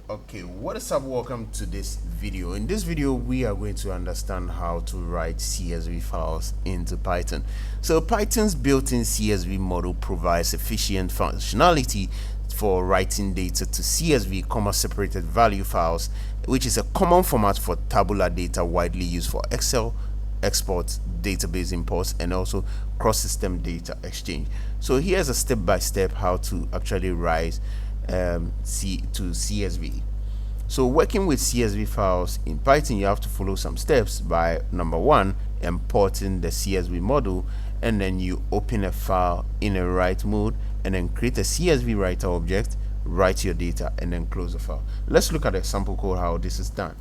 Okay, what is up? Welcome to this video. In this video, we are going to understand how to write CSV files into Python. So Python's built-in CSV model provides efficient functionality for writing data to CSV, separated value files, which is a common format for tabular data widely used for Excel exports, database imports, and also cross-system data exchange. So here's a step-by-step how to actually write to CSV. So working with CSV files in Python, you have to follow some steps by number one, importing the CSV model, and then you open a file in a write mode and then create a CSV writer object, write your data, and then close the file. Let's look at a sample code how this is done.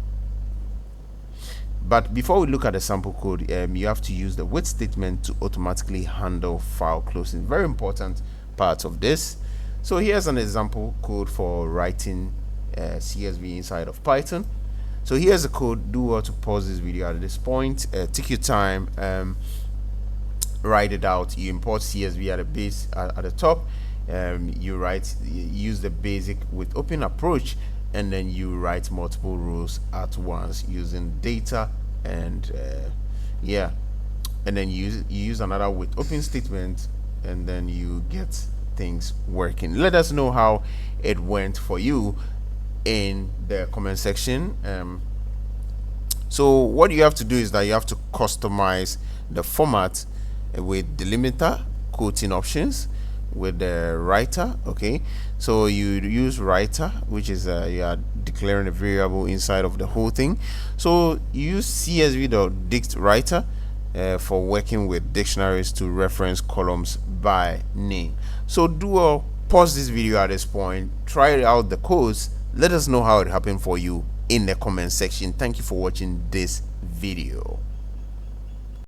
But before we look at the sample code, you have to use the wait statement to automatically handle file closing. Very important part of this. So here's an example code for writing CSV inside of Python. So here's the code. Do well to pause this video at this point. Take your time, write it out. You import CSV at the base at the top. You use the basic with open approach, and then you write multiple rows at once using data and and then you use another with open statement, and then you get things working. Let us know how it went for you in the comment section. So what you have to do is that you have to customize the format with delimiter, quoting options, with the writer. Okay, so you use writer, which is you are declaring a variable inside of the whole thing. So you use csv.dict writer for working with dictionaries to reference columns by name. So pause this video at this point, try out the codes, let us know how it happened for you in the comment section. Thank you for watching this video.